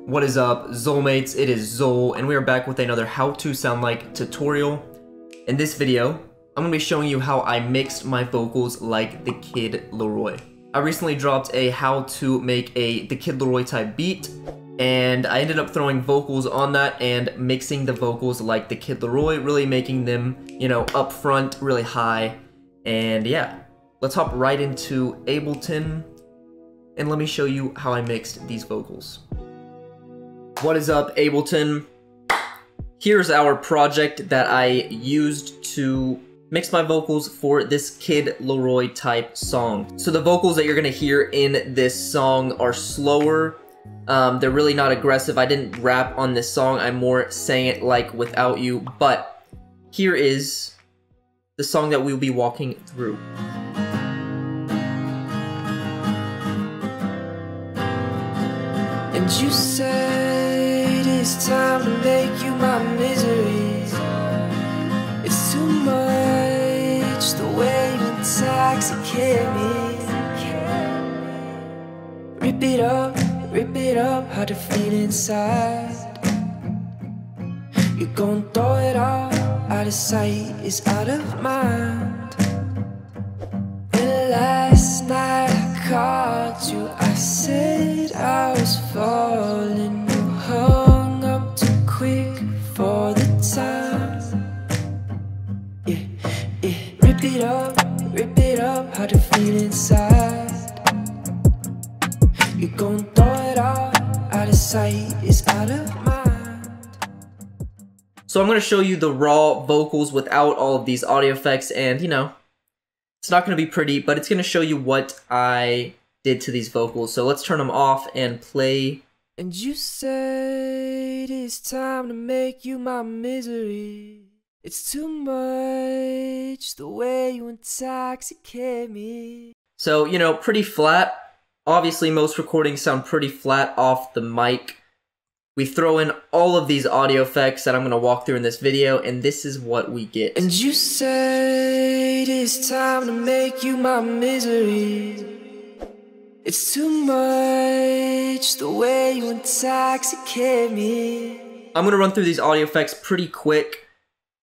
What is up, Xolemates? It is Xole, and we are back with another how to sound like tutorial. In this video, I'm going to be showing you how I mixed my vocals like the Kid Laroi. I recently dropped a how to make the Kid Laroi type beat, and I ended up throwing vocals on that and mixing the vocals like the Kid Laroi, really making them, you know, up front, really high. And yeah, let's hop right into Ableton, and let me show you how I mixed these vocals. What is up, Ableton? Here's our project that I used to mix my vocals for this Kid Laroi type song. So the vocals that you're gonna hear in this song are slower. They're really not aggressive. I didn't rap on this song. I more sang it like Without You. But here is the song that we'll be walking through. And you said it's time to make you my misery. It's too much the way you intoxicate me. Rip it up, how to feel inside. You're gon' throw it all out of sight, it's out of mind. And last night I called you, I said I was falling. You hung up too quick for the time. Yeah. Rip it up, how to feel inside. You gon' throw it all out of sight, it's out of mind. So I'm going to show you the raw vocals without all of these audio effects, and you know, it's not going to be pretty, but it's going to show you what I did to these vocals. So let's turn them off and play. And you said it's time to make you my misery. It's too much the way you intoxicate me. So, you know, pretty flat. Obviously, most recordings sound pretty flat off the mic. We throw in all of these audio effects that I'm going to walk through in this video, and this is what we get. And you said it's time to make you my misery. It's too much the way you intoxicate me. I'm going to run through these audio effects pretty quick.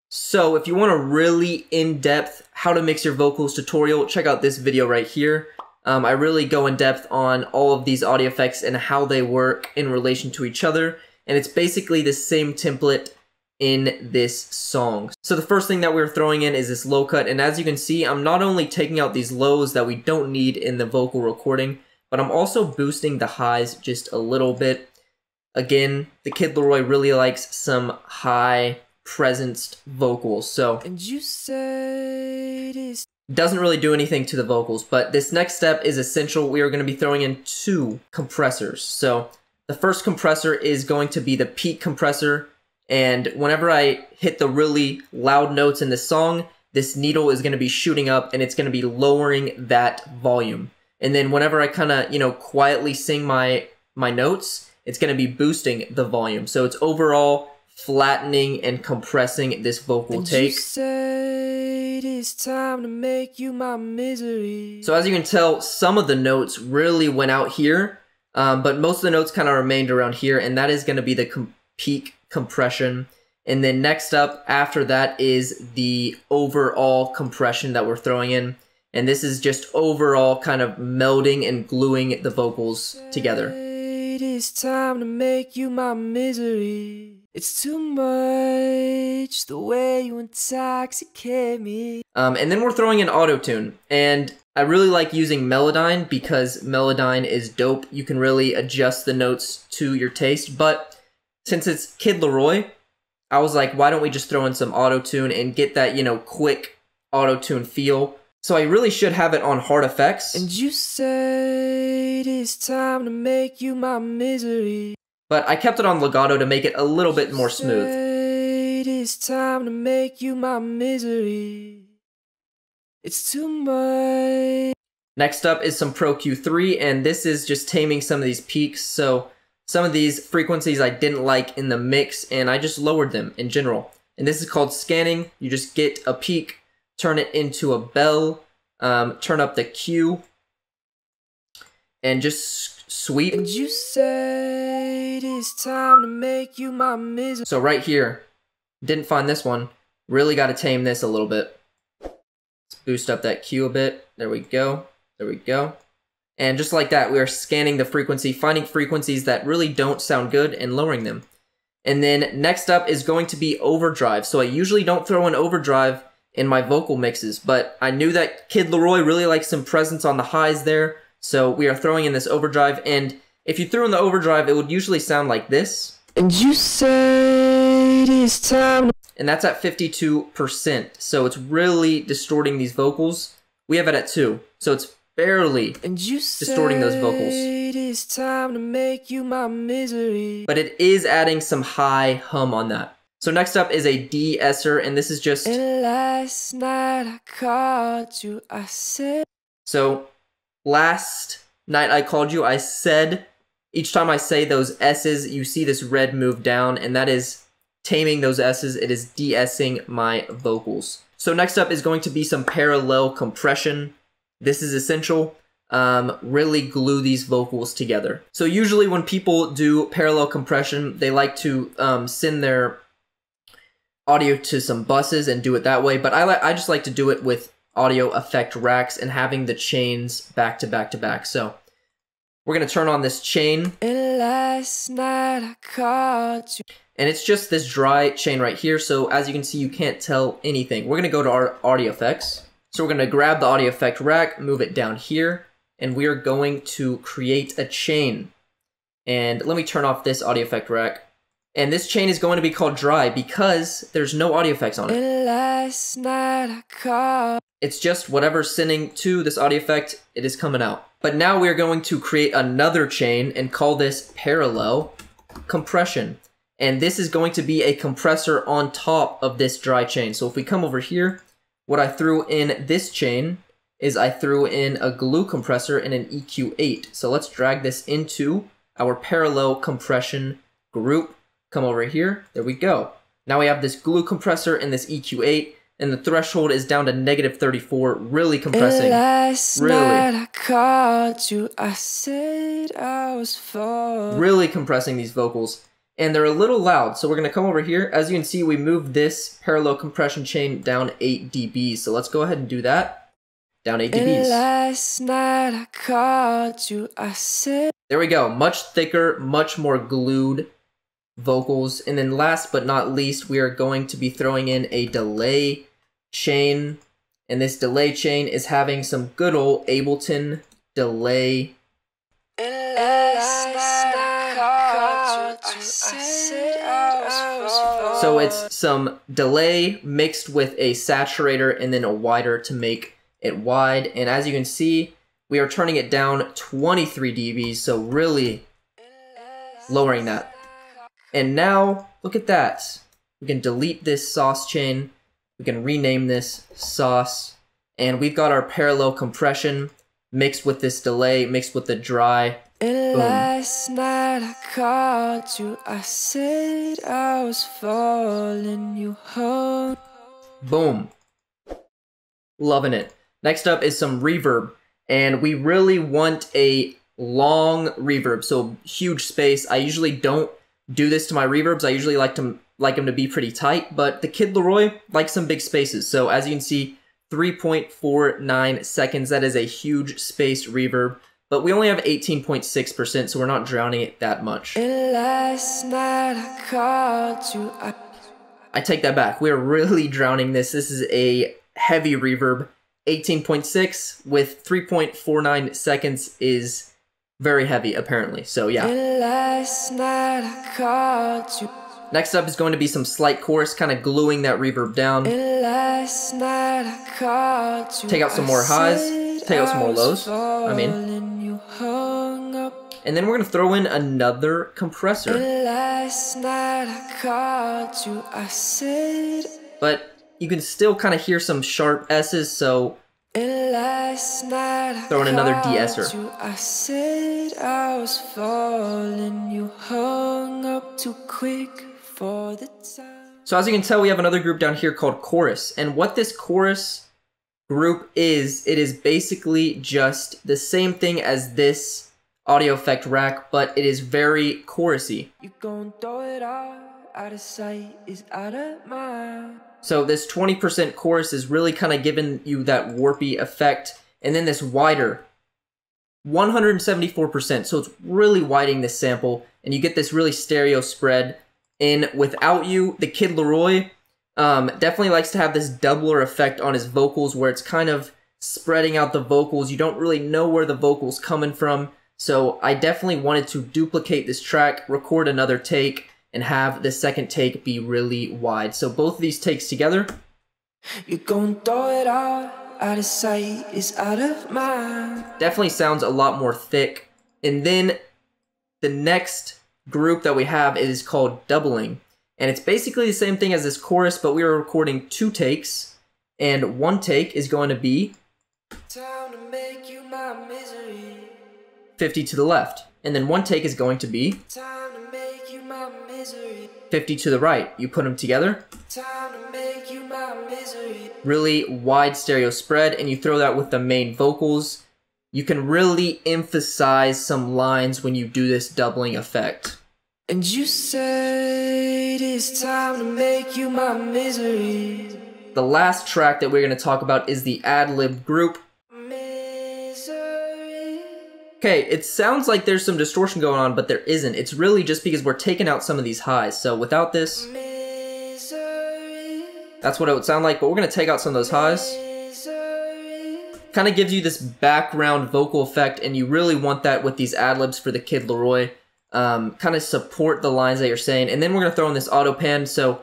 So if you want a really in-depth how to mix your vocals tutorial, check out this video right here. I really go in depth on all of these audio effects and how they work in relation to each other. And it's basically the same template in this song. So the first thing that we're throwing in is this low cut. And as you can see, I'm not only taking out these lows that we don't need in the vocal recording, but I'm also boosting the highs just a little bit. Again, the Kid Laroi really likes some high presenced vocals. So and you said it's doesn't really do anything to the vocals, but this next step is essential. We are going to be throwing in 2 compressors. So the first compressor is going to be the peak compressor, and whenever I hit the really loud notes in the song, this needle is going to be shooting up and it's going to be lowering that volume. And then whenever I kind of, you know, quietly sing my notes, it's going to be boosting the volume. So it's overall flattening and compressing this vocal take. You said it's time to make you my misery. So as you can tell, some of the notes really went out here, but most of the notes kind of remained around here, and that is going to be the peak compression. And then next up after that is the overall compression that we're throwing in, and this is just overall kind of melding and gluing the vocals together. It's time to make you my misery. It's too much the way you intoxicate me. And then we're throwing in autotune, and I really like using Melodyne because Melodyne is dope. You can really adjust the notes to your taste, but since it's Kid Laroi, I was like, why don't we just throw in some autotune and get that, you know, quick autotune feel. So I really should have it on hard effects. And you said it's time to make you my misery. But I kept it on legato to make it a little bit more smooth. It's time to make you my misery. It's too much. Next up is some Pro Q3, and this is just taming some of these peaks. So some of these frequencies I didn't like in the mix, and I just lowered them in general. And this is called scanning. You just get a peak, turn it into a bell, turn up the Q, and just sweep. And you said is time to make you my misery. So right here, didn't find this one. Really got to tame this a little bit. Let's boost up that Q a bit. There we go. There we go. And just like that, we are scanning the frequency, finding frequencies that really don't sound good and lowering them. And then next up is going to be overdrive. So I usually don't throw in overdrive in my vocal mixes, but I knew that Kid Laroi really likes some presence on the highs there. So we are throwing in this overdrive. And if you threw in the overdrive, it would usually sound like this. And you say it is time to... And that's at 52%. So it's really distorting these vocals. We have it at 2. So it's barely distorting those vocals. It is time to make you my misery. But it is adding some high hum on that. So next up is a de-eseer, and this is just... And last night I called you, I said... So last night I called you, I said... Each time I say those S's, you see this red move down, and that is taming those S's. It is de-essing my vocals. So next up is going to be some parallel compression. This is essential. Really glue these vocals together. So usually when people do parallel compression, they like to send their audio to some buses and do it that way. But I just like to do it with audio effect racks and having the chains back to back to back. So we're going to turn on this chain. And last night I called you. And it's just this dry chain right here. So as you can see, you can't tell anything. We're going to go to our audio effects. So we're going to grab the audio effect rack, move it down here, and we are going to create a chain. And let me turn off this audio effect rack. And this chain is going to be called dry because there's no audio effects on it. And last night I called. It's just whatever's sending to this audio effect, it is coming out. But now we are going to create another chain and call this parallel compression. And this is going to be a compressor on top of this dry chain. So if we come over here, what I threw in this chain is I threw in a glue compressor and an EQ8. So let's drag this into our parallel compression group. Come over here. There we go. Now we have this glue compressor and this EQ8, and the threshold is down to -34, really compressing. And last really. night I called you, I said I was falling. Really compressing these vocals. And they're a little loud, so we're going to come over here. As you can see, we moved this parallel compression chain down 8 dB. So let's go ahead and do that. Down 8 dBs. And last night I called you, I said... There we go. Much thicker, much more glued vocals. And then last but not least, we are going to be throwing in a delay chain. And this delay chain is having some good old Ableton delay. And last night I called you, I said I was falling. So it's some delay mixed with a saturator and then a wider to make it wide. And as you can see, we are turning it down 23 dBs, so really lowering that. And now, look at that. We can delete this sauce chain. We can rename this sauce. And we've got our parallel compression mixed with this delay, mixed with the dry. And Boom. last night I called you, I said I was falling, you hung. Boom. Loving it. Next up is some reverb. And we really want a long reverb, so huge space. I usually don't do this to my reverbs. I usually like them to be pretty tight, but the Kid Laroi likes some big spaces. So as you can see, 3.49 seconds. That is a huge space reverb. But we only have 18.6%, so we're not drowning it that much. And last night I called you. I take that back. We're really drowning this. This is a heavy reverb. 18.6 with 3.49 seconds is very heavy, apparently. So yeah. And last night I called you. Next up is going to be some slight chorus, kind of gluing that reverb down. And last night I called you. Take out some more highs. Take out some more lows. And then we're going to throw in another compressor. And last night I called you, I said. But you can still kind of hear some sharp S's, so and last night throw in another de-eseer. I said I was falling, you hung up too quick for the time. So as you can tell, we have another group down here called chorus. And what this chorus group is, it is basically just the same thing as this audio effect rack, but it is very chorusy. You gon' throw it all out of sight is out of mind. So this 20% chorus is really kind of giving you that warpy effect, and then this wider 174%, so it's really widening this sample, and you get this really stereo spread. And Without You, the Kid Laroi definitely likes to have this doubler effect on his vocals, where it's kind of spreading out the vocals. You don't really know where the vocal's coming from, so I definitely wanted to duplicate this track, record another take, and have the second take be really wide. So both of these takes together. You gon' throw it all out of sight is out of mind. Definitely sounds a lot more thick. And then the next group that we have is called doubling. And it's basically the same thing as this chorus, but we are recording 2 takes. And 1 take is going to be Time to make you my misery. 50 to the left. And then 1 take is going to be Time to make you my misery. 50 to the right. You put them together. Time to make you my misery. Really wide stereo spread, and you throw that with the main vocals. You can really emphasize some lines when you do this doubling effect. And you said it's time to make you my misery. The last track that we're going to talk about is the ad-lib group. Misery. Okay, it sounds like there's some distortion going on, but there isn't. It's really just because we're taking out some of these highs. So without this, Misery. that's what it would sound like, but we're going to take out some of those highs. Misery. Kind of gives you this background vocal effect, and you really want that with these ad-libs for the Kid Laroi. Kind of support the lines that you're saying. And then we're going to throw in this auto pan, so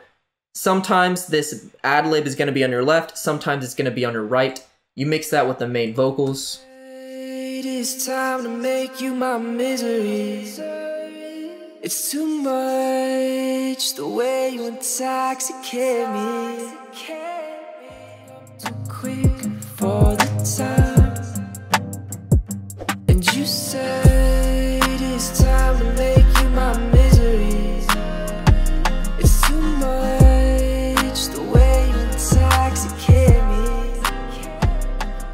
sometimes this ad-lib is going to be on your left, sometimes it's going to be on your right. You mix that with the main vocals. It is time to make you my misery. It's too much the way you intoxicate me. Too quick for the time. And you say it is time to make you my misery. It's too much the way you intoxicate me.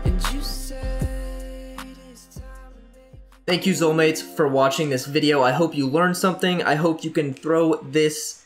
And you say it is time to make. Thank you, Xolemates, for watching this video. I hope you learned something. I hope you can throw this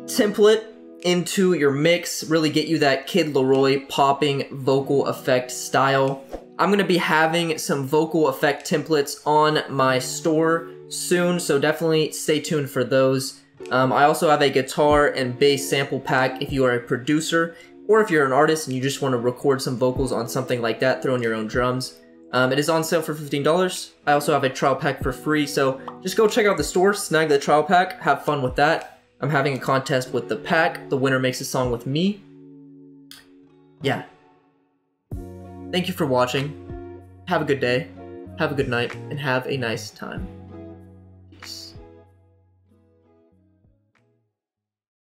template into your mix, really get you that Kid Laroi popping vocal effect style. I'm going to be having some vocal effect templates on my store soon, so definitely stay tuned for those. I also have a guitar and bass sample pack if you are a producer, or if you're an artist and you just want to record some vocals on something like that, throw in your own drums. It is on sale for $15. I also have a trial pack for free, so just go check out the store, snag the trial pack, have fun with that. I'm having a contest with the pack. The winner makes a song with me. Yeah. Thank you for watching. Have a good day, have a good night, and have a nice time.